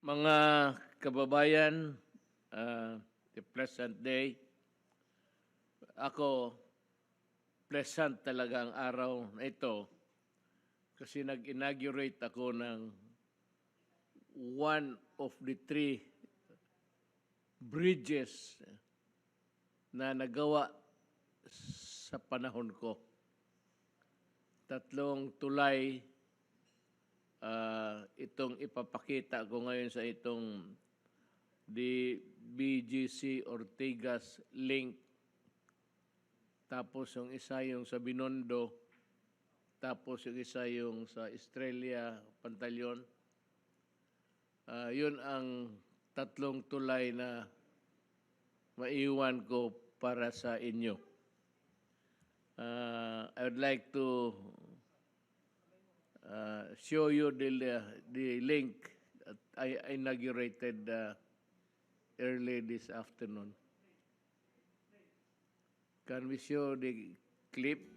Mga kababayan, a pleasant day. Ako, pleasant talaga ang araw na ito kasi nag-inaugurate ako ng one of the three bridges na nagawa sa panahon ko. Tatlong tulay itong ipapakita ko ngayon sa itong the BGC Ortigas link. Tapos yung isa yung sa Binondo. Tapos yung isa yung sa Estrella, Pantaleon. Yun ang tatlong tulay na maiwan ko para sa inyo. I would like to show you the link that I inaugurated early this afternoon. Can we show the clip?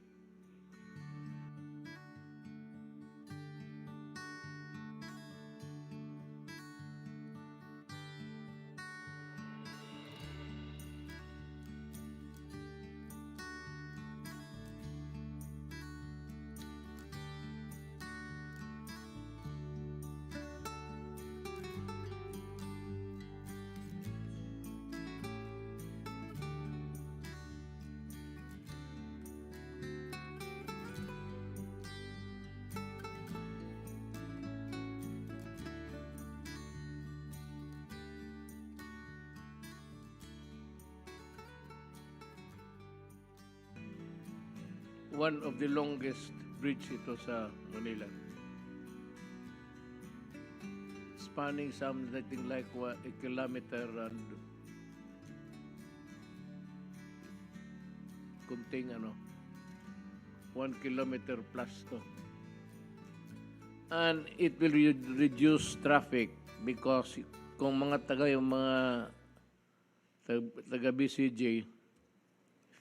One of the longest bridge ito sa Manila. Spanning something like a kilometer and kunting 1 kilometer plus to. And it will reduce traffic because kung mga taga BCJ,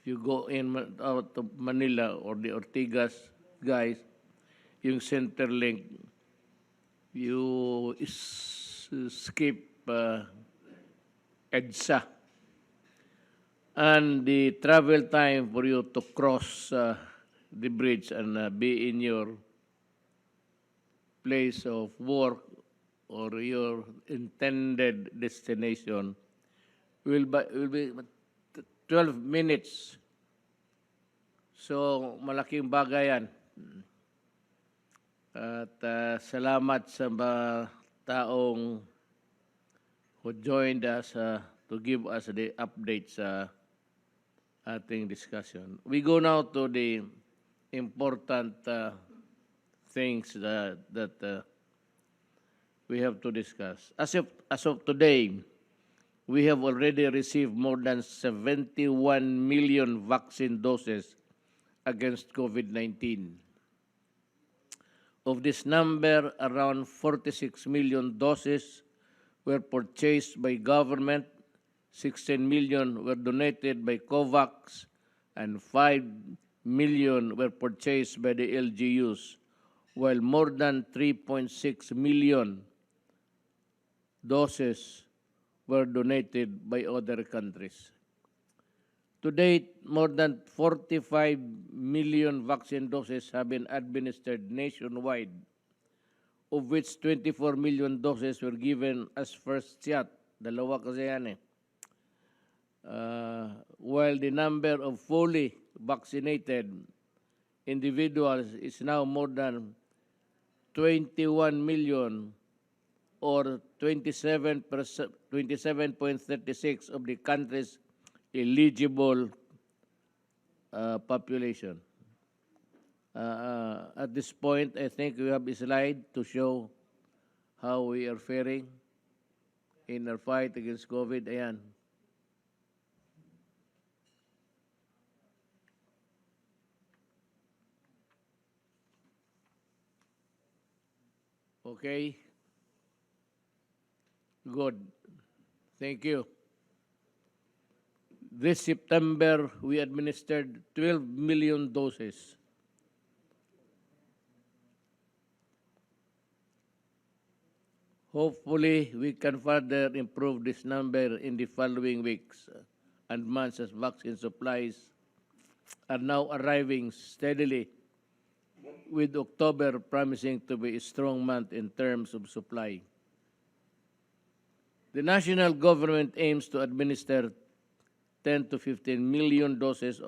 you go in out of Manila or the Ortigas guys, yung center link, you skip EDSA. And the travel time for you to cross the bridge and be in your place of work or your intended destination will be 12 minutes. So, malaking bagay yan. At salamat sa mga taong who joined us to give us the updates sa ating discussion. We go now to the important things that we have to discuss. As of today, we have already received more than 71 million vaccine doses against COVID-19. Of this number, around 46 million doses were purchased by government, 16 million were donated by COVAX, and 5 million were purchased by the LGUs, while more than 3.6 million doses were donated by other countries. To date, more than 45 million vaccine doses have been administered nationwide, of which 24 million doses were given as first shot. Dalawa kasi yan eh. While the number of fully vaccinated individuals is now more than 21 million, or 27.36% of the country's eligible population. At this point, I think we have a slide to show how we are faring in our fight against COVID. Ayan. Okay. Good. Thank you. This September, we administered 12 million doses. Hopefully, we can further improve this number in the following weeks and months as vaccine supplies are now arriving steadily, with October promising to be a strong month in terms of supply. The national government aims to administer 10 to 15 million doses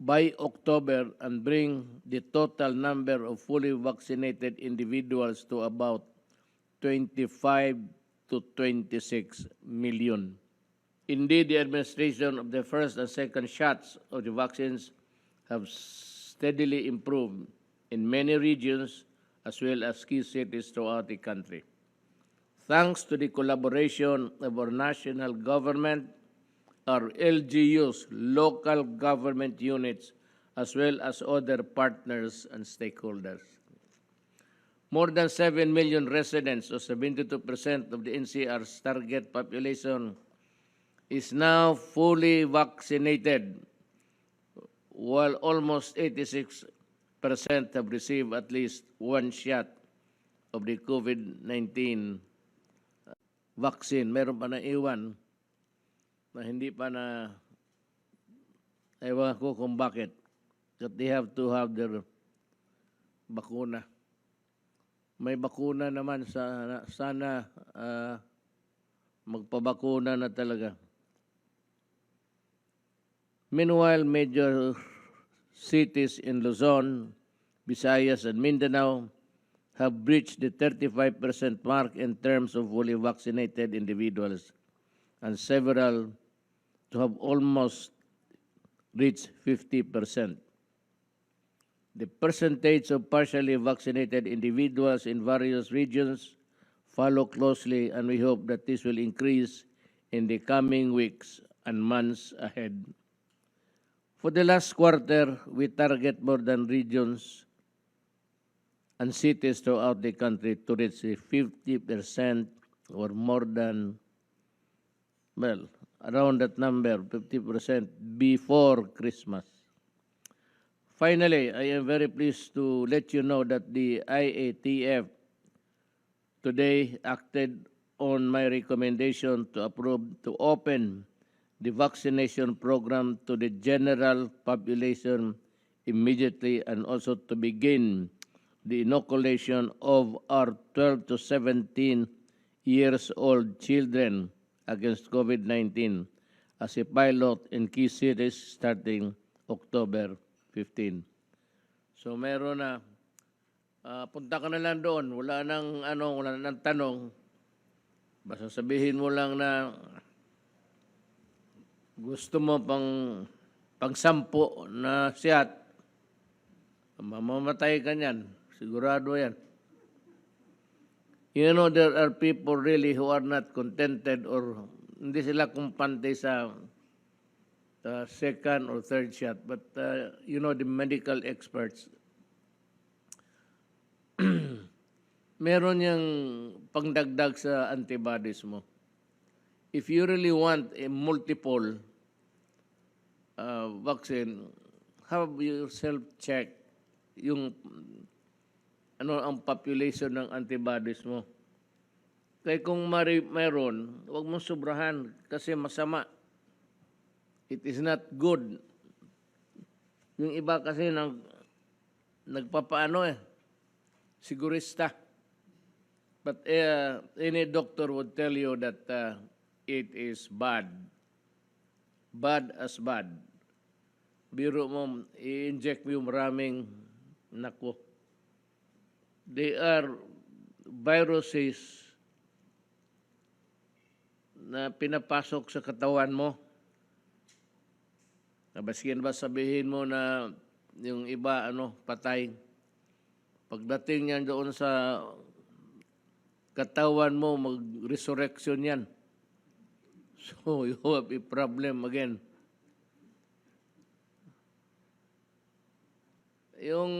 by October and bring the total number of fully vaccinated individuals to about 25 to 26 million. Indeed, the administration of the first and second shots of the vaccines have steadily improved in many regions as well as key cities throughout the country. Thanks to the collaboration of our national government, our LGUs, local government units, as well as other partners and stakeholders. More than 7 million residents, or 72% of the NCR's target population, is now fully vaccinated, while almost 86% have received at least one shot of the COVID-19 vaccine. Meron pa na iwan na hindi pa na, ewan ko kung bakit, that they have to have their bakuna. May bakuna naman, sana magpabakuna na talaga. Meanwhile, major cities in Luzon, Visayas, and Mindanao have breached the 35% mark in terms of fully vaccinated individuals, and several to have almost reached 50%. The percentage of partially vaccinated individuals in various regions follow closely, and we hope that this will increase in the coming weeks and months ahead. For the last quarter, we target more than regions and cities throughout the country to reach 50% or more than, well, around that number, 50% before Christmas. Finally, I am very pleased to let you know that the IATF today acted on my recommendation to approve to open the vaccination program to the general population immediately, and also to begin the inoculation of our 12 to 17 years old children against COVID-19 as a pilot in key cities starting October 15. So meron na, punta ka na lang doon, wala nang tanong, basta sabihin mo lang na gusto mo pang 10 na shot, mamamatay ka niyan, sigurado yan. You know, there are people really who are not contented, or hindi sila kumpante sa second or third shot. But, you know, the medical experts, meron yung pangdagdag sa antibodies mo. If you really want a multiple vaccine, have yourself check yung ang population ng antibodies mo. Kaya kung mayroon, huwag mong sobrahan kasi masama. It is not good. Yung iba kasi nagpapaano sigurista. But any doctor would tell you that it is bad. Bad as bad. Biro mo, i-inject mo yung maraming nako. They are viruses na pinapasok sa katawan mo. Baskin ba sabihin mo na yung iba patay. Pagdating niyan doon sa katawan mo, mag-resurrection yan. So you have a problem again. Yung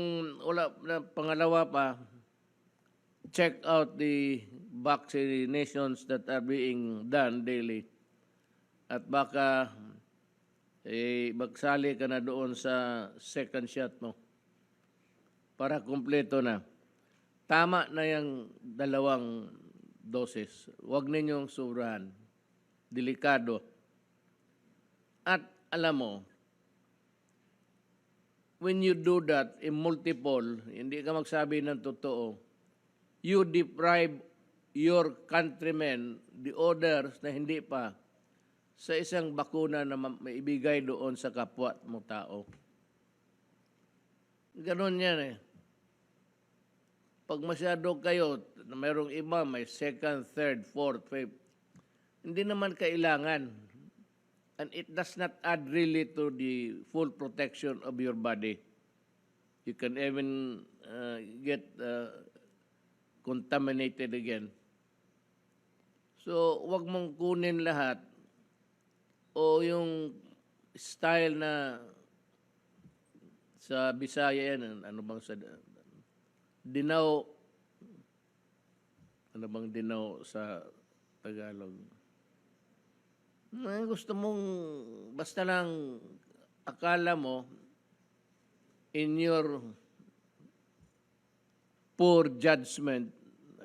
pangalawa pa, check out the vaccinations that are being done daily. At baka magsali ka na doon sa second shot mo para kumpleto na. tama na yung dalawang doses. Huwag ninyong sobrahan. Delikado. At alam mo, when you do that in multiple, hindi ka magsabi ng totoo, you deprive your countrymen, the others na hindi pa, sa isang bakuna na maibigay doon sa kapwa mo tao. Ganon yan eh. Pag masyado kayo, mayroong iba, may second, third, fourth, fifth, hindi naman kailangan. And it does not add really to the full protection of your body. You can even get contaminated again. So, wag mong kunin lahat o yung style na sa Bisaya yan, ano bang sa dinaw, ano bang dinaw sa Tagalog? Gusto mong, basta lang akala mo, in your poor judgment,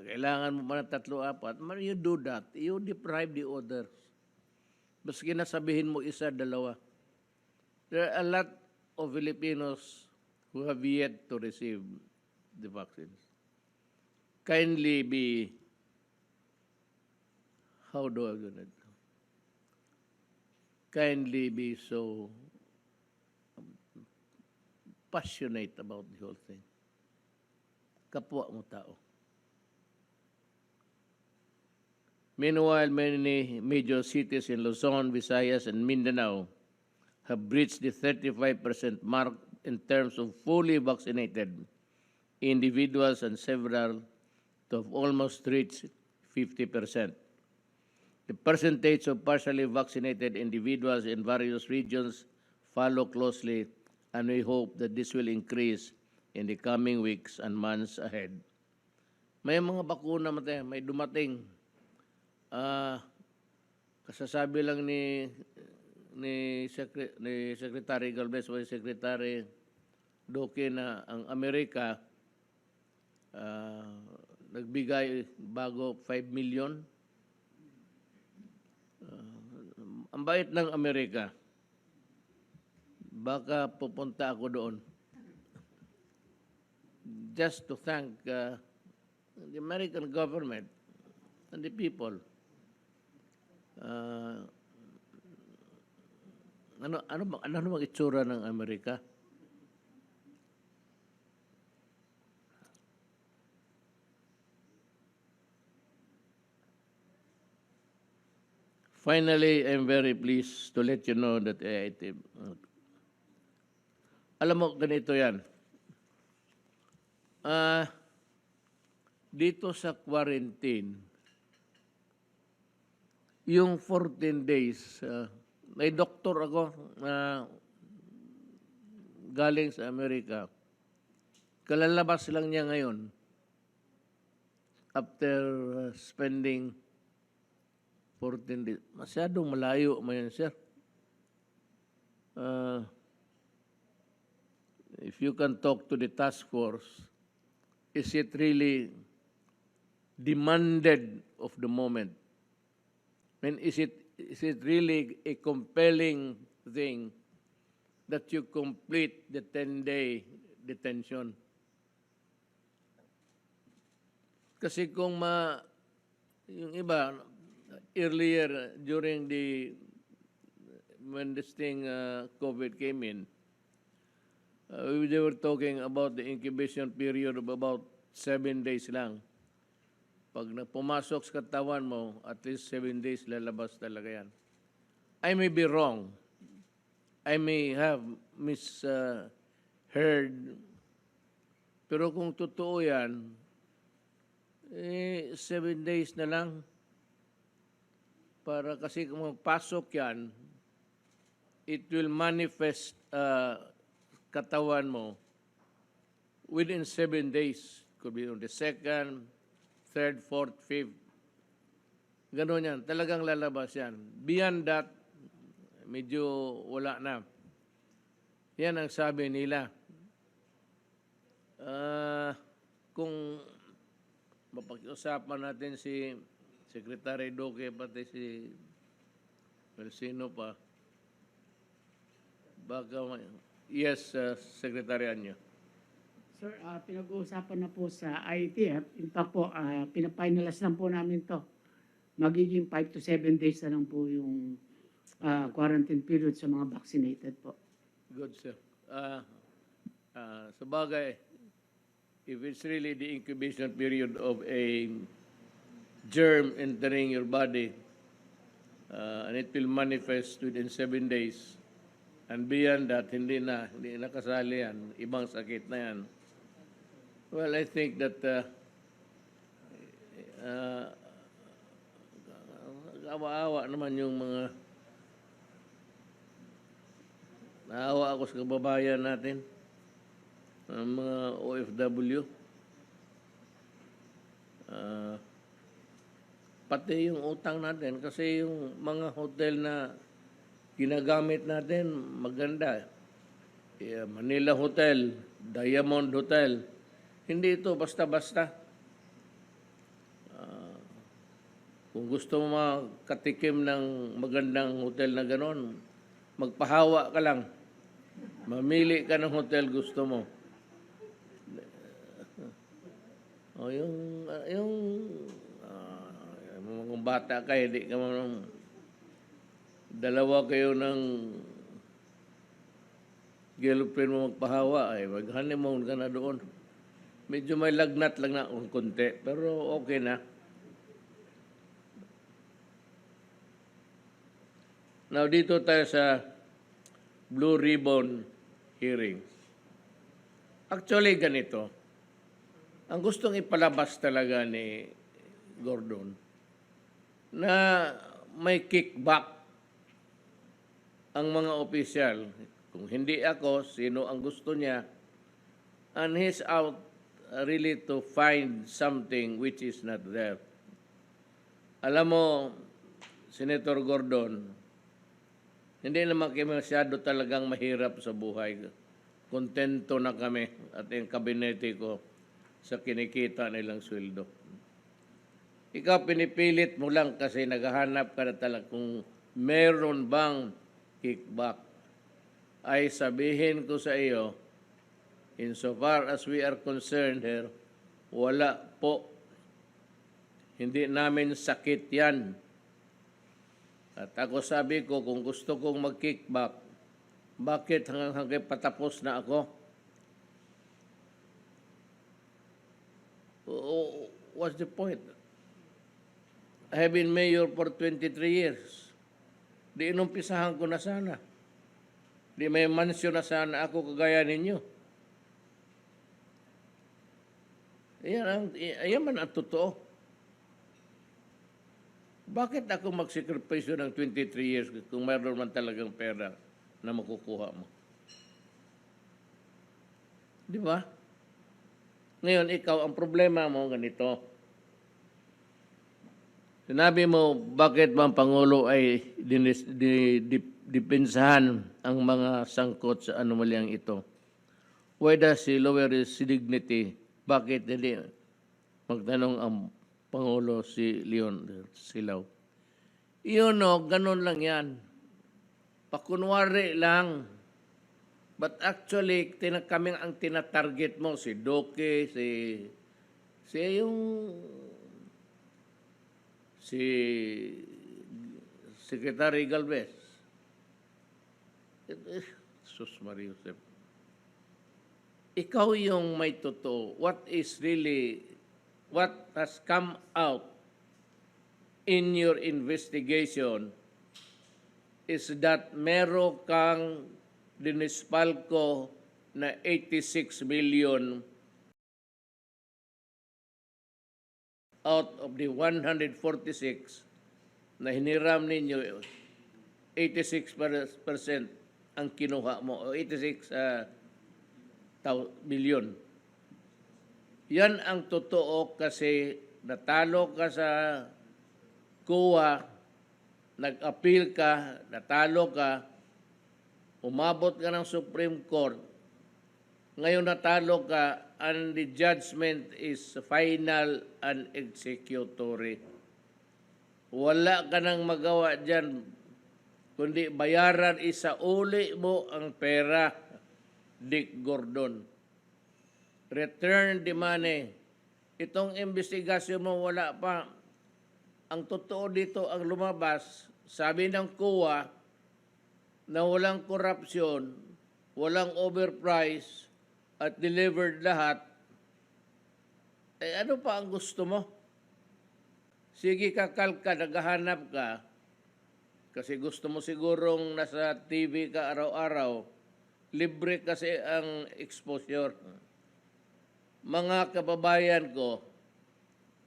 kailangan mo pa ng 3-4, when you do that, you deprive the others. Baski nasabihin mo 1-2. There are a lot of Filipinos who have yet to receive the vaccines. Kindly be, how do I do it? Kindly be so passionate about the whole thing. Kapwa mo tao. Meanwhile, many major cities in Luzon, Visayas, and Mindanao have breached the 35% mark in terms of fully vaccinated individuals and several to have almost reached 50%. The percentage of partially vaccinated individuals in various regions follow closely, and we hope that this will increase in the coming weeks and months ahead. May mga bakuna may dumating. Kasasabi lang ni Secretary Galvez o Secretary Duque na ang Amerika nagbigay bago 5 million. Ang bait ng Amerika. Baka pupunta ako doon. Just to thank the American government and the people. Ano bang itsura ng Amerika? Finally, I'm very pleased to let you know that AIT, alam mo, ganito yan. Dito sa quarantine, yung 14 days, may doktor ako na galing sa Amerika. Kalalabas lang niya ngayon after spending 14 days. Masyadong malayo mo yan, sir. If you can talk to the task force, is it really demanded of the moment? I mean, is it really a compelling thing that you complete the 10-day detention? Kasi kung yung iba, earlier during when this thing COVID came in, they were talking about the incubation period of about 7 days lang. Pag pumasok sa katawan mo, at least 7 days lalabas talaga yan. I may be wrong. I may have misheard. Pero kung totoo yan, 7 days na lang. Para kasi kung magpasok yan, it will manifest katawan mo within 7 days. Could be on the 2nd, 3rd, 4th, 5th. Ganon yan. Talagang lalabas yan. Beyond that, medyo wala na. Yan ang sabi nila. Kung mapag-usapan natin si Secretary Duque pati si Sino pa. Baka yes, Secretary Anyo. Sir, pinag-uusapan na po sa IETF. In fact po, pinapinalas lang po namin to. Magiging 5 to 7 days na lang po yung quarantine period sa mga vaccinated po. Good, sir. Sa bagay, if it's really the incubation period of a germ entering your body, and it will manifest within 7 days, and beyond that, hindi na kasali yan, ibang sakit na yan. Well, I think that awa-awa naman yung mga naawa ako sa kababayan natin, ang mga OFW. Pati yung utang natin, kasi yung mga hotel na ginagamit natin, maganda. Manila Hotel, Diamond Hotel, hindi ito basta-basta. Kung gusto mo makatikim ng magandang hotel na gano'n, magpahawa ka lang. Mamili ka ng hotel gusto mo. O yung mga bata ka, hindi ka man dalawa kayo ng girlfriend mo magpahawa, ay mag-honeymoon ka na doon. Medyo may lagnat lang na kung konti, pero okay na. Now, dito tayo sa Blue Ribbon hearings. Actually, ganito. Ang gustong ipalabas talaga ni Gordon na may kickback ang mga opisyal. Kung hindi ako, sino ang gusto niya? And he's out really to find something which is not there. Alam mo, Senator Gordon, hindi naman kami masyado talagang mahirap sa buhay. Kontento na kami at yung kabinete ko sa kinikita nilang sweldo. Ikaw pinipilit mo lang kasi naghahanap ka na talaga kung meron bang kickback. Ay sabihin ko sa iyo, insofar as we are concerned here, wala po. Hindi namin sakit yan. At ako sabi ko, kung gusto kong mag-kickback, bakit hanggang patapos na ako? What's the point? I have been mayor for 23 years. Di inumpisahan ko na sana. Di may mansyon na sana ako kagaya ninyo. Ayan man ang totoo. Bakit ako magsikripisyo ng 23 years kung mayroon man talagang pera na makukuha mo? Di ba? Ngayon, ikaw, ang problema mo ganito. Sinabi mo, bakit ba ang Pangulo ay dipensahan ang mga sangkot sa anomalyang ito? Why does he lower his dignity? Bakit hindi magtanong ang Pangulo si Leon Silaw? Yun ganun lang yan. Pakunwari lang. But actually, kami ang tinatarget mo, si Duque, si Secretary Galvez. Sus Maria Josep. Ikaw yung may totoo. What has come out in your investigation is that meron kang dinispalko na 86 million out of the 146 na hiniram ninyo, 86% ang kinuha mo, o 86 million. Yan ang totoo kasi natalo ka sa COA, nag-appeal ka, natalo ka, umabot ka ng Supreme Court, ngayon natalo ka, and the judgment is final and executory. Wala ka nang magawa dyan, kundi bayaran isa uli mo ang pera, Dick Gordon. Return the money. Itong investigasyon mo wala pa. Ang totoo dito ang lumabas, sabi ng COA na walang korupsyon, walang overprice, at delivered lahat. Ano pa ang gusto mo? Sige, kakalka, naghahanap ka, kasi gusto mo sigurong nasa TV ka araw-araw, libre kasi ang exposure. Mga kababayan ko,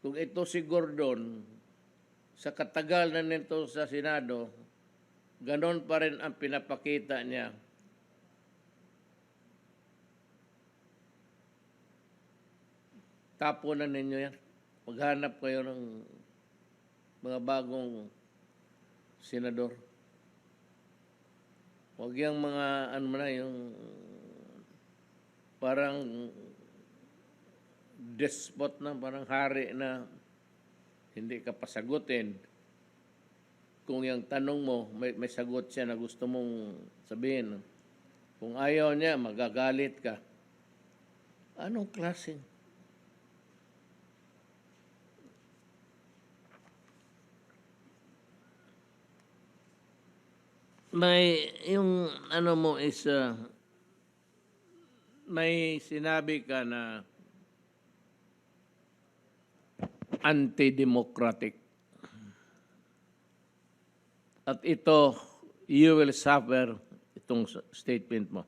kung ito si Gordon, sa katagal na nito sa Senado, ganon pa rin ang pinapakita niya. Tapunan ninyo yan. Maghanap kayo ng mga bagong senador. Huwag yung mga, ano na, yung parang despot na, parang hari na hindi ka pasagutin. Kung yung tanong mo, may sagot siya na gusto mong sabihin. Kung ayaw niya, magagalit ka. Anong klaseng? May, yung ano mo is, may sinabi ka na anti-democratic. At ito, you will suffer itong statement mo.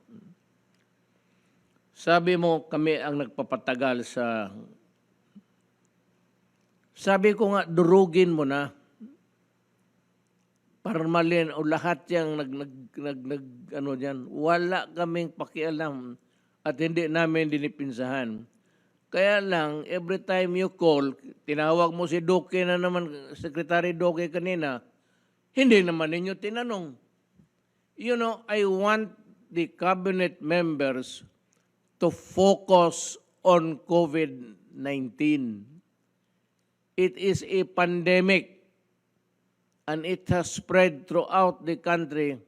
Sabi mo, kami ang nagpapatagal sa... Sabi ko nga, durugin mo na. Parmalin o lahat yang ano diyan, wala kaming pakialam at hindi namin dinipinsahan. Kaya lang, every time you call, tinawag mo si Duque na naman, Secretary Duque kanina, hindi naman ninyo tinanong. You know, I want the cabinet members to focus on COVID-19. It is a pandemic. And it has spread throughout the country,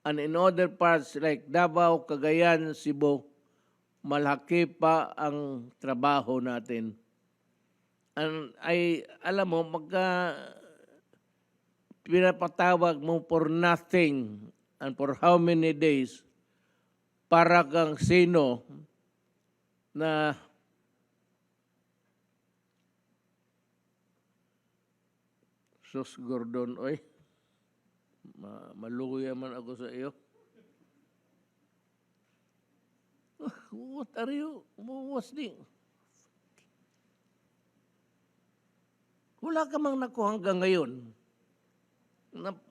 and in other parts like Davao, Cagayan, Cebu, malaki pa ang trabaho natin. And alam mo, pinapatawag mo for nothing and for how many days, para kang sino na Sus Gordon, oy. Maluya man ako sa iyo. What are you? What's the... Wala ka mang nakuha hanggang ngayon.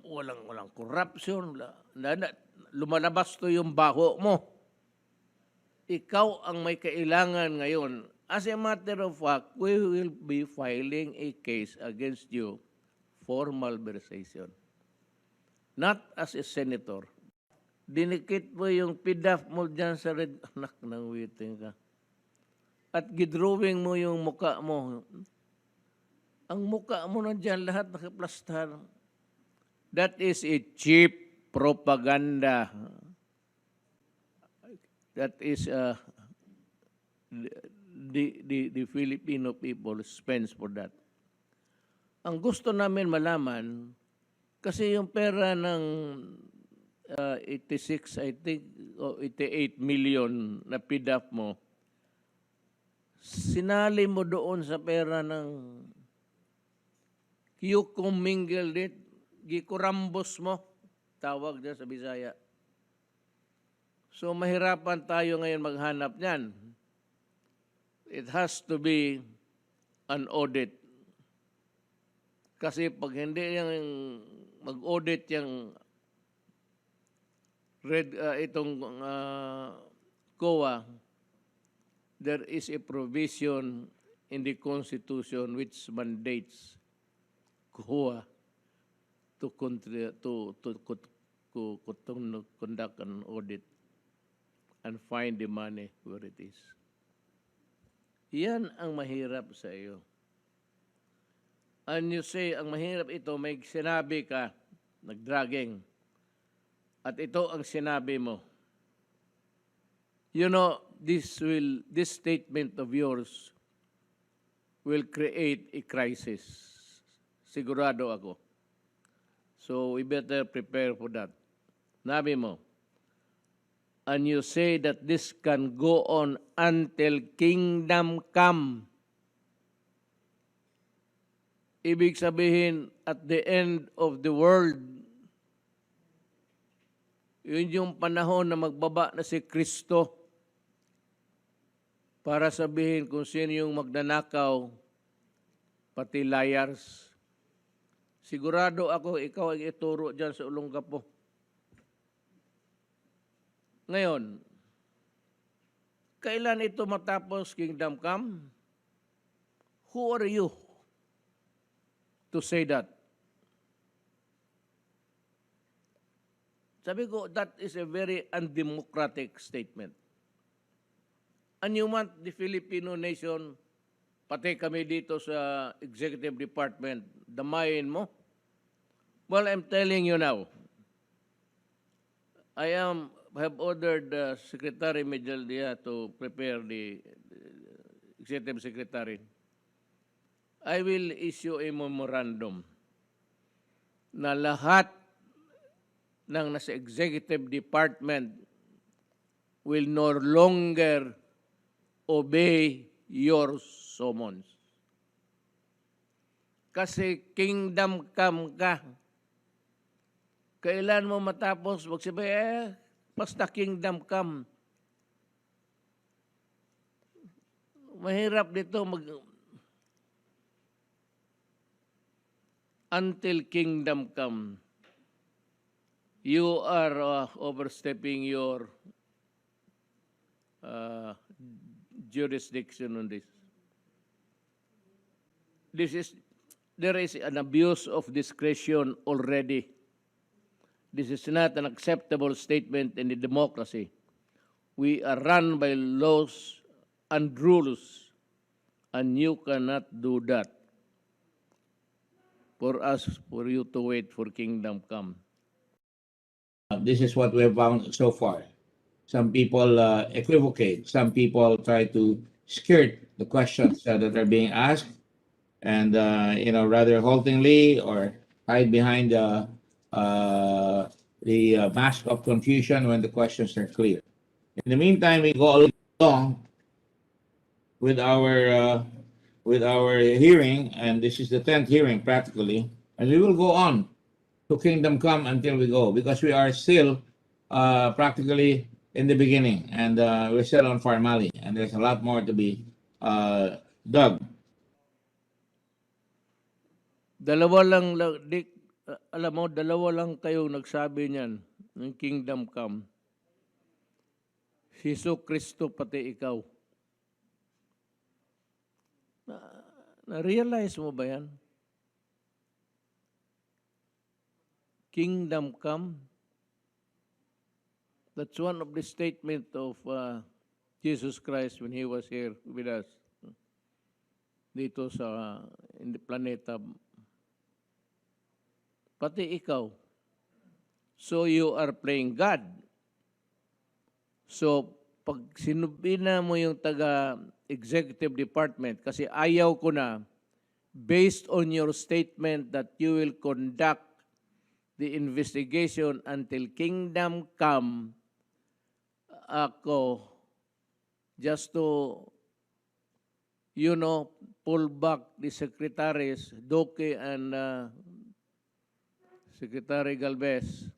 Walang corruption. Lumalabas to yung baho mo. Ikaw ang may kailangan ngayon. As a matter of fact, we will be filing a case against you for malversation. Not as a senator. Dinikit mo yung PDAF mo dyan sa red. Anak ng waiting ka. At gidrawing mo yung muka mo. Ang muka mo na dyan, lahat nakaplastar. That is a cheap propaganda. That is the Filipino people spends for that. Ang gusto namin malaman, kasi yung pera ng 86, I think, o 88 million na PDAF mo, sinali mo doon sa pera ng you commingled it, gikurambos mo, tawag dyan sa Bisaya. So mahirapan tayo ngayon maghanap niyan. It has to be an audit. Kasi pag hindi yung mag-audit yung itong COA, there is a provision in the Constitution which mandates COA to conduct an audit and find the money where it is. Yan ang mahirap sa iyo. And you say, ang mahirap ito, may sinabi ka, nag-dragging, at ito ang sinabi mo. You know, this statement of yours will create a crisis. Sigurado ako. So we better prepare for that. Nabi mo, and you say that this can go on until kingdom come. Ibig sabihin, at the end of the world, yun yung panahon na magbaba na si Kristo para sabihin kung sino yung magnanakaw, pati liars. Sigurado ako, ikaw ang ituro dyan sa Olongapo. Ngayon, kailan ito matapos kingdom come? Who are you to say that? Sabi ko, that is a very undemocratic statement. And you want the Filipino nation, pati kami dito sa executive department, damayin mo? Well, I'm telling you now, I have ordered Secretary Medjaldia to prepare the executive secretary. I will issue a memorandum na lahat ng nasa executive department will no longer obey your summons. Kasi kingdom come ka. Kailan mo matapos? Magsabi, basta kingdom come. Mahirap dito until kingdom come. You are overstepping your jurisdiction on this. There is an abuse of discretion already. This is not an acceptable statement in a democracy. We are run by laws and rules, and you cannot do that for you to wait for kingdom come. This is what we have found so far. Some people equivocate. Some people try to skirt the questions that are being asked, and rather haltingly or hide behind the mask of confusion when the questions are clear. In the meantime, we go along with our hearing, and this is the 10th hearing practically, and we will go on to kingdom come until we go, because we are still practically in the beginning, and we're still on formally, and there's a lot more to be dug. Alam mo, dalawa lang kayo nagsabi niyan ng kingdom come. Si Jesu Kristo pati ikaw. Na-realize mo ba yan? Kingdom come. That's one of the statement of Jesus Christ when He was here with us. Dito in the planeta. Pati ikaw. So you are playing God. So pag sinubina mo yung taga-executive department, kasi ayaw ko na, based on your statement that you will conduct the investigation until kingdom come, ako, just to, pull back the secretaries, Doke and Secretary Galvez,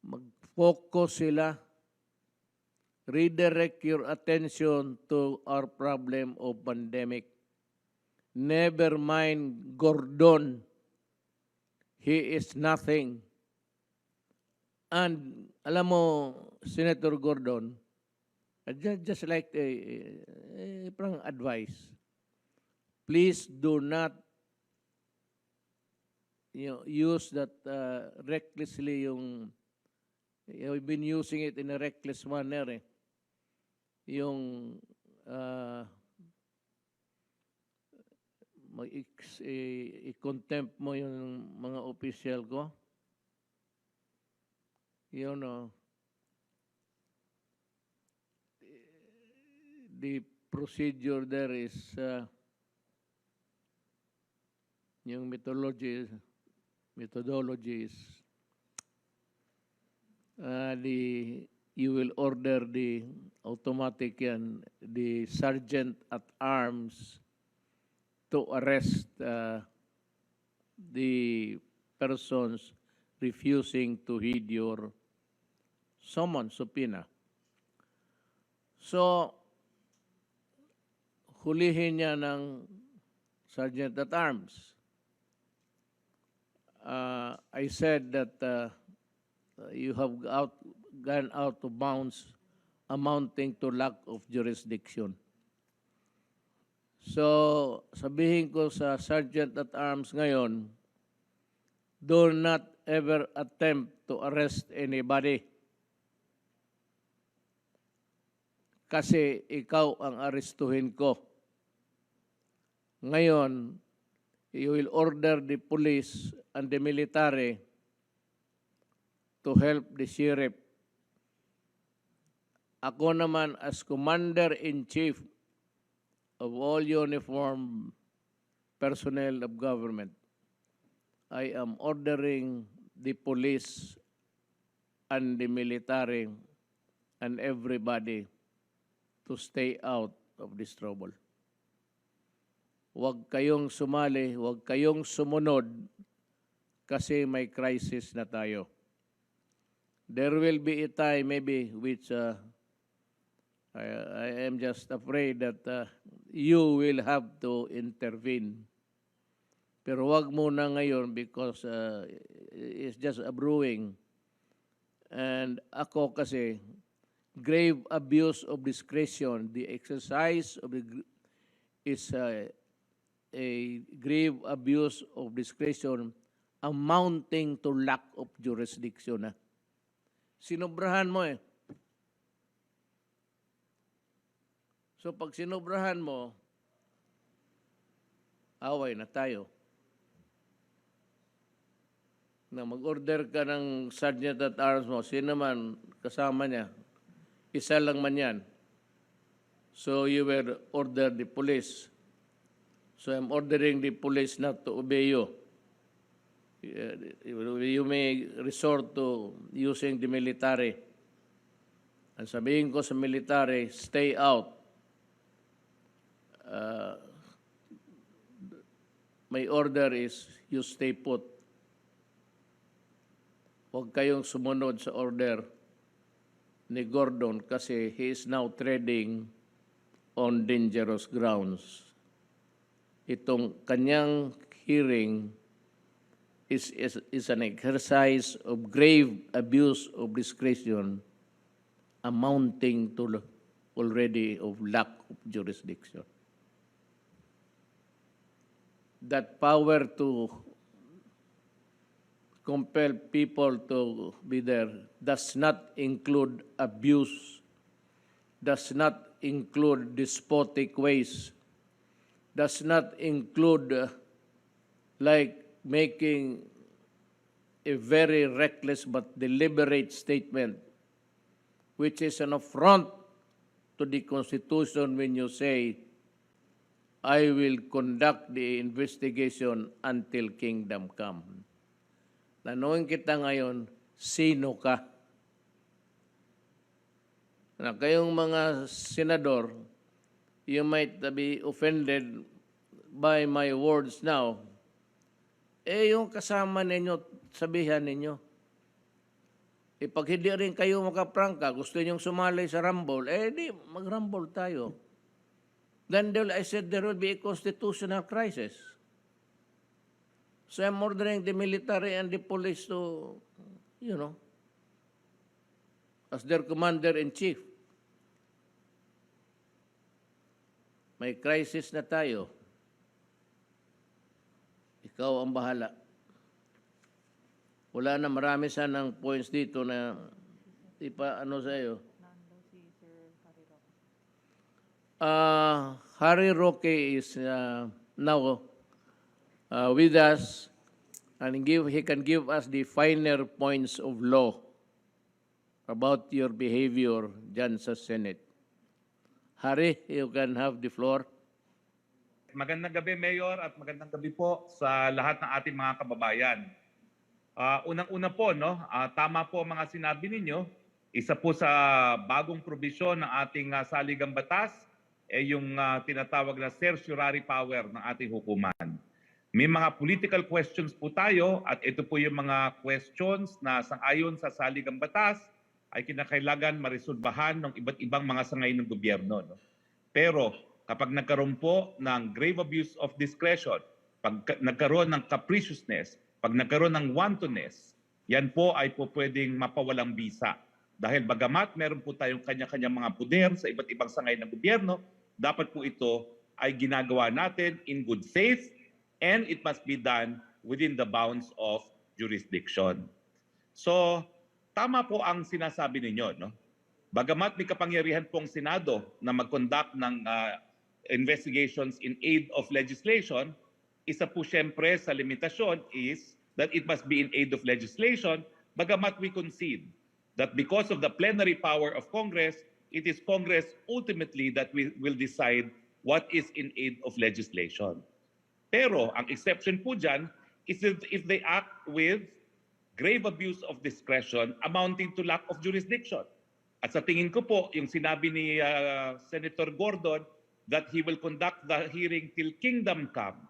mag-focus sila, redirect your attention to our problem of pandemic. Never mind Gordon. He is nothing. And alam mo, Senator Gordon, just like a advice, please do not use that recklessly. You've been using it in a reckless manner. Yung i-contempt mo yung mga opisyal ko. You know, the procedure there is yung methodology is you will order the automatic yan, the sergeant at arms to arrest the persons refusing to heed your summons, subpoena. So, hulihin niya ng sergeant at arms. I said that you have gone out of bounds amounting to lack of jurisdiction. So, sabihin ko sa sergeant at arms ngayon, do not ever attempt to arrest anybody. Kasi ikaw ang arestuhin ko. Ngayon, you will order the police and the military to help the sheriff. Ako naman as Commander-in-Chief of all uniformed personnel of government, I am ordering the police and the military and everybody to stay out of this trouble. Huwag kayong sumali, huwag kayong sumunod kasi may crisis na tayo. There will be a time maybe which I am just afraid that you will have to intervene. Pero wag muna ngayon because it's just a brewing. And ako kasi, grave abuse of discretion, the exercise of is a grave abuse of discretion amounting to lack of jurisdiction. Sinobrahan mo eh. So pag sinobrahan mo, away na tayo. Na mag-order ka ng sergeant at arms mo, sino man kasama niya, isa lang man yan. So you will order the police. So I'm ordering the police not to obey you. You may resort to using the military. Ang sabihin ko sa military, stay out. My order is you stay put. Huwag kayong sumunod sa order ni Gordon kasi he is now treading on dangerous grounds. Itong kanyang hearing is an exercise of grave abuse of discretion amounting to already of lack of jurisdiction. That power to compel people to be there does not include abuse, does not include despotic ways, does not include like making a very reckless but deliberate statement, which is an affront to the Constitution when you say, I will conduct the investigation until kingdom come. Tanungin kita ngayon, sino ka? Na kayong mga senador, you might be offended by my words now. Yung kasama ninyo, sabihan ninyo. Pag hindi rin kayo makaprangka, gusto ninyong sumali sa rumble, di mag-rumble tayo. Then I said there will be a constitutional crisis. So I'm ordering the military and the police to, as their commander-in-chief. May crisis na tayo. Ikaw ang bahala. Wala na marami sanang points dito na sa iyo. Harry Roque is now with us, and he can give us the finer points of law about your behavior dyan sa Senate. Harry, you can have the floor. Magandang gabi, Mayor, at magandang gabi po sa lahat ng ating mga kababayan. Unang-una po, no, tama po ang mga sinabi ninyo. Isa po sa bagong probisyon ng ating saligang batas ay yung tinatawag na certiorari power ng ating hukuman. May mga political questions po tayo at ito po yung mga questions na sangayon sa saligang batas ay kinakailangan marisolbahan ng iba't ibang mga sangay ng gobyerno. No? Pero kapag nagkaroon po ng grave abuse of discretion, pag nagkaroon ng capriciousness, pag nagkaroon ng wantonness, yan po ay po pwedeng mapawalang bisa. Dahil bagamat meron po tayong kanya-kanyang mga puder sa iba't ibang sangay ng gobyerno, dapat po ito ay ginagawa natin in good faith and it must be done within the bounds of jurisdiction. So, tama po ang sinasabi ninyo, no? Bagamat may kapangyarihan pong Senado na mag-conduct ng investigations in aid of legislation, isa po siyempre sa limitasyon is that it must be in aid of legislation, bagamat we concede that because of the plenary power of Congress, it is Congress ultimately that will decide what is in aid of legislation. Pero ang exception po dyan is if they act with grave abuse of discretion amounting to lack of jurisdiction. At sa tingin ko po, yung sinabi ni Senator Gordon that he will conduct the hearing till kingdom come,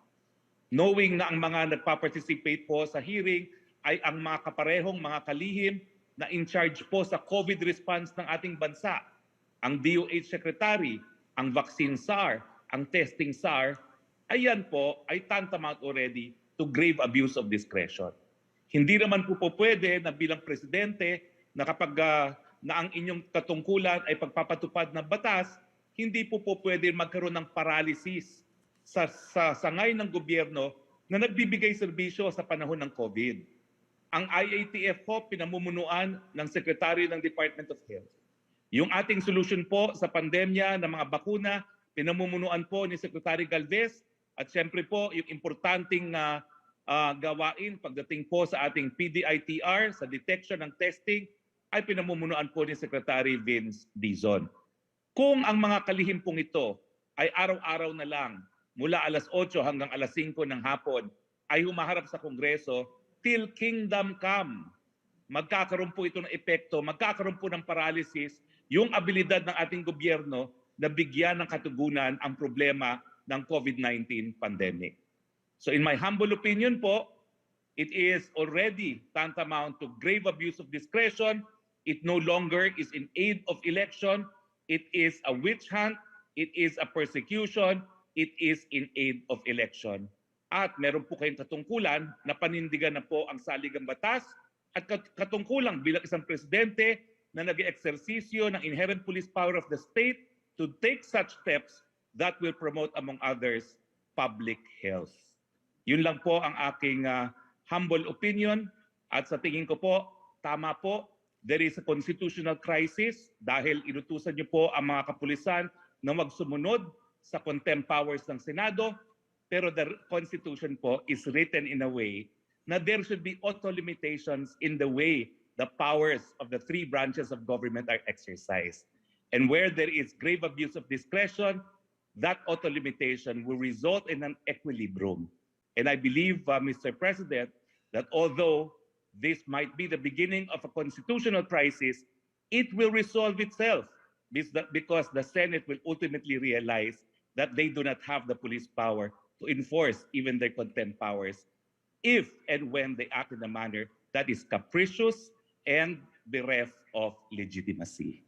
knowing na ang mga nagpa-participate po sa hearing ay ang mga kaparehong mga kalihim na in charge po sa COVID response ng ating bansa. Ang DOH Secretary, ang Vaccine SAR, ang Testing SAR, ayan po ay tantamount already to grave abuse of discretion. Hindi naman po pwede na bilang presidente na kapag na ang inyong katungkulan ay pagpapatupad ng batas, hindi po pwede magkaroon ng paralysis sa sangay ng gobyerno na nagbibigay serbisyo sa panahon ng COVID. Ang IATF po pinamumunuan ng Secretary ng Department of Health. Yung ating solution po sa pandemya ng mga bakuna, pinamumunuan po ni Secretary Galvez at siyempre po yung importanteng gawain pagdating po sa ating PDITR, sa detection ng testing, ay pinamumunuan po ni Secretary Vince Dizon. Kung ang mga kalihim pong ito ay araw-araw na lang, mula alas 8 hanggang alas 5 ng hapon, ay humaharap sa Kongreso, till kingdom come, magkakaroon po ito ng epekto, magkakaroon po ng paralysis, yung abilidad ng ating gobyerno na bigyan ng katugunan ang problema ng COVID-19 pandemic. So in my humble opinion po, it is already tantamount to grave abuse of discretion. It no longer is in aid of election. It is a witch hunt. It is a persecution. It is in aid of election. At meron po kayong katungkulan na panindigan na po ang saligang batas at katungkulang bilang isang presidente na nag-eeksersisyo ng inherent police power of the state to take such steps that will promote, among others, public health. Yun lang po ang aking humble opinion at sa tingin ko po, tama po, there is a constitutional crisis dahil inutusan niyo po ang mga kapulisan na magsumunod sa contempt powers ng Senado, pero the Constitution po is written in a way na there should be auto limitations in the way the powers of the three branches of government are exercised. And where there is grave abuse of discretion, that auto limitation will result in an equilibrium. And I believe, Mr. President, that although this might be the beginning of a constitutional crisis, it will resolve itself because the Senate will ultimately realize that they do not have the police power to enforce even their contempt powers if and when they act in a manner that is capricious and bereft of legitimacy.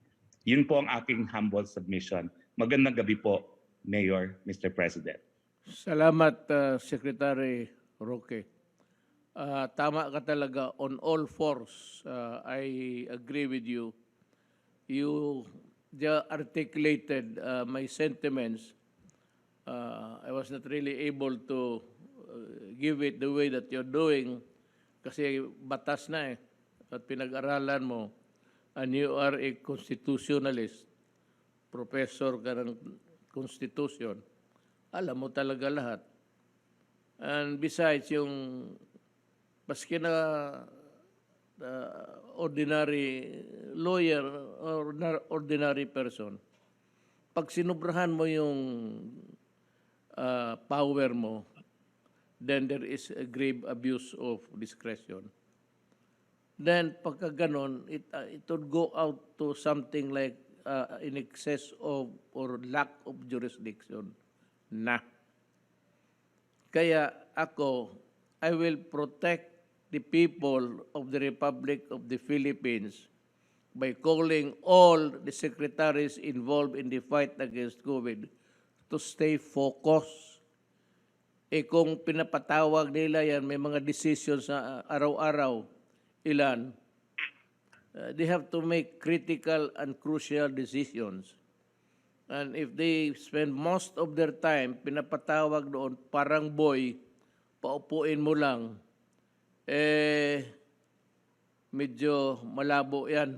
Yun po ang aking humble submission. Magandang gabi po, Mayor, Mr. President. Salamat, Secretary Roque. Tama ka talaga on all fours. I agree with you. You articulated my sentiments. I was not really able to give it the way that you're doing kasi batas na at pinag-aralan mo and you are a constitutionalist, professor ka ng Constitution. Alam mo talaga lahat. And besides, yung maski na ordinary lawyer or ordinary person, pag sinubrahan mo yung power mo, then there is a grave abuse of discretion. Then pagka ganon, it would go out to something like in excess of or lack of jurisdiction na. Kaya ako, I will protect the people of the Republic of the Philippines by calling all the secretaries involved in the fight against COVID to stay focused. Kung pinapatawag nila yan, may mga decisions sa araw-araw, ilan, they have to make critical and crucial decisions. And if they spend most of their time, pinapatawag doon, parang boy, paupuin mo lang, medyo malabo yan,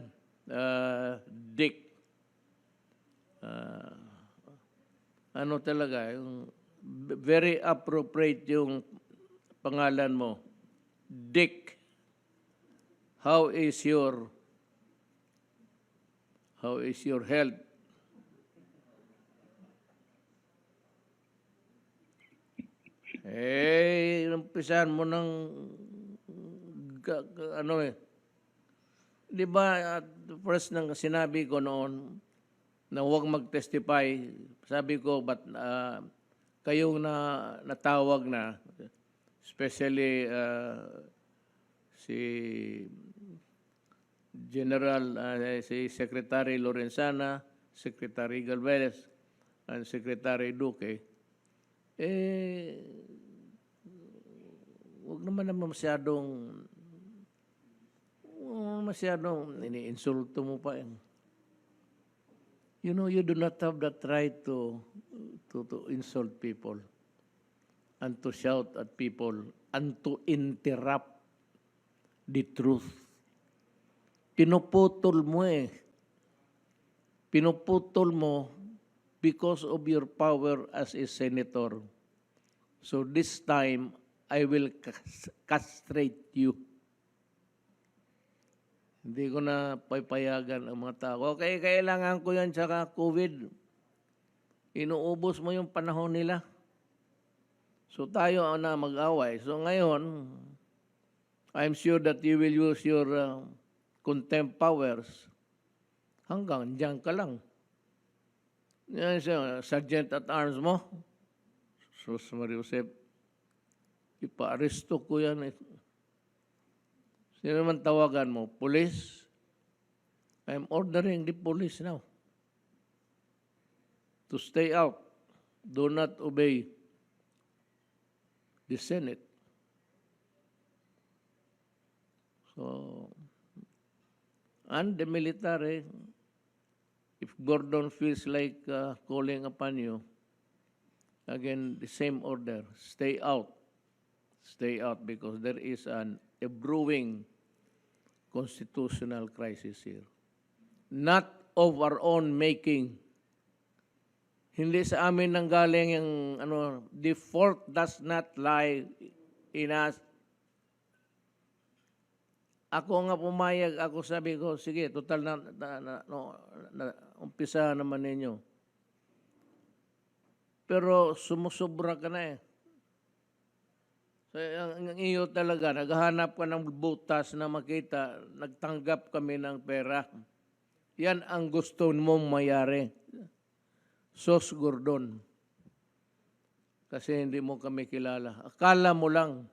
Dick. Ano talaga, yung very appropriate yung pangalan mo. Dick, how is your health? Umpisahan mo ng di ba, first nang sinabi ko noon na huwag mag-testify, sabi ko, but kayong natawag na, especially si General, si Secretary Lorenzana, Secretary Galvez, and Secretary Duque, huwag naman masyadong ini-insulto mo pa. You know, you do not have that right to insult people and to shout at people and to interrupt the truth. Pinuputol mo Pinuputol mo because of your power as a senator. So this time, I will castrate you. Hindi ko na papayagan ang mga tao. Okay, kailangan ko yan tsaka COVID. Inuubos mo yung panahon nila. So tayo na mag-away. So ngayon, I'm sure that you will use your contempt powers. Hanggang dyan ka lang. Yan siya, Sergeant at Arms mo. Sus Mariusep, ipa-aresto ko yan. Sino naman tawagan mo? Police? I'm ordering the police now to stay out. Do not obey the Senate. So, and the military, if Gordon feels like calling upon you, again, the same order, stay out. Stay out because there is a brewing constitutional crisis here. Not of our own making. Hindi sa amin nanggaling yung the fault does not lie in us. Ako nga pumayag, ako sabi ko, sige, total umpisa naman ninyo. Pero sumusobra ka na So, ang iyo talaga, naghahanap ka ng butas na makita, nagtanggap kami ng pera. Yan ang gusto mong mayari. Sos Gordon. Kasi hindi mo kami kilala. Akala mo lang,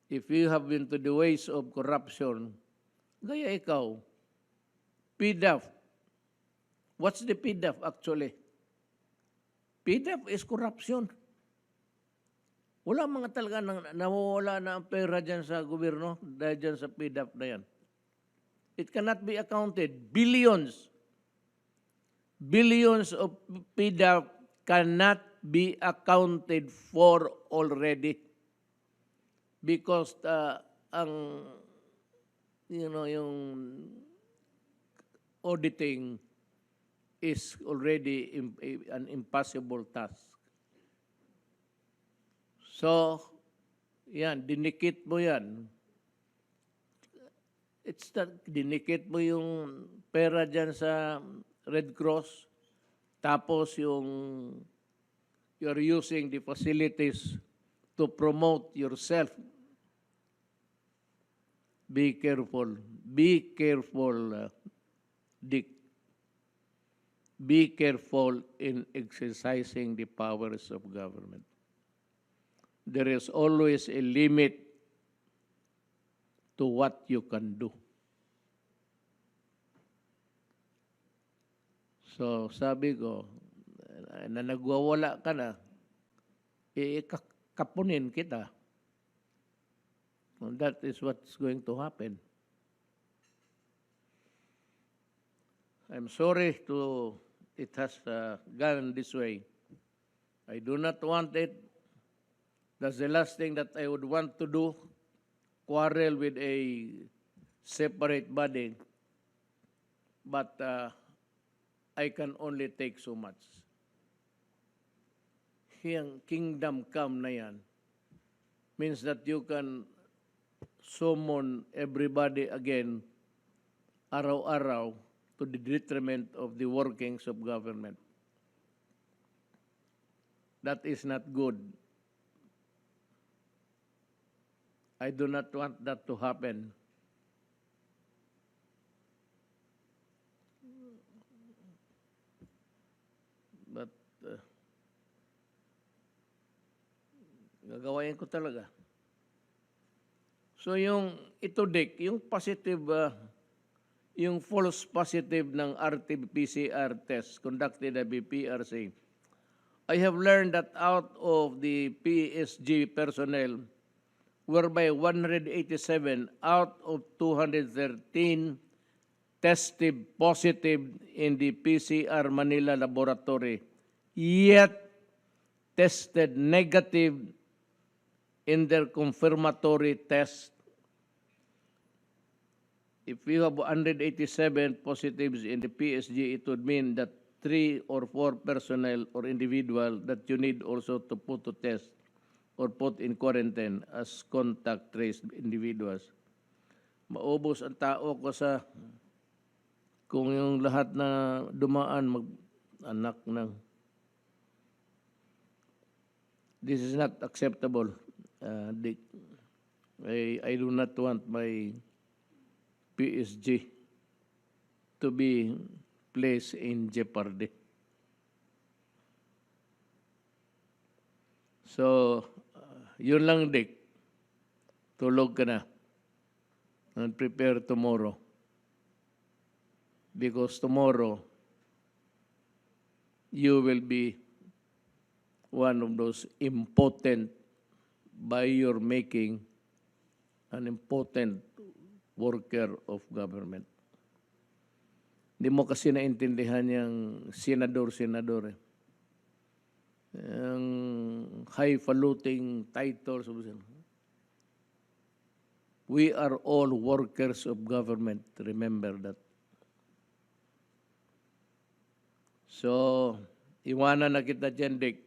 if you have been to the ways of corruption, gaya ikaw, PDAF. What's the PDAF actually? PDAF is corruption. Wala mga talaga nawawala na ang pera dyan sa gobyerno dahil dyan sa PDAF na yan. It cannot be accounted. Billions. Billions of PDAF cannot be accounted for already. Because yung auditing is already an impossible task. So, yan, dinikit mo yan. It's that, dinikit mo yung pera dyan sa Red Cross, tapos you're using the facilities to promote yourself. Be careful. Be careful, Dick. Be careful in exercising the powers of government. There is always a limit to what you can do. So sabi ko, na nagwawala ka na, kapunin kita. And that is what's going to happen. I'm sorry it has gone this way. I do not want it. That's the last thing that I would want to do, quarrel with a separate body. But I can only take so much. Yung kingdom come na yan means that you can summon everybody again araw-araw to the detriment of the workings of government. That is not good. I do not want that to happen. But gagawain ko talaga. So yung ito, Dick, yung positive, yung false positive ng RT-PCR test conducted by PRC, I have learned that out of the PSG personnel, whereby 187 out of 213 tested positive in the PCR Manila laboratory, yet tested negative in their confirmatory test. If you have 187 positives in the PSG, it would mean that 3 or 4 personnel or individual that you need also to put to test or put in quarantine as contact traced individuals. Maubos ang tao ko sa kung yung lahat na dumaan mag-anak ng. This is not acceptable, Dick. I do not want my PSG to be placed in jeopardy. So, yun lang, Dick. Tulog ka na. And prepare tomorrow. Because tomorrow, you will be one of those impotent by your making an impotent worker of government. Hindi mo kasi naintindihan yung senador-senador. Yung highfalutin titles. We are all workers of government. Remember that. So, iwanan na kita dyan, Dick.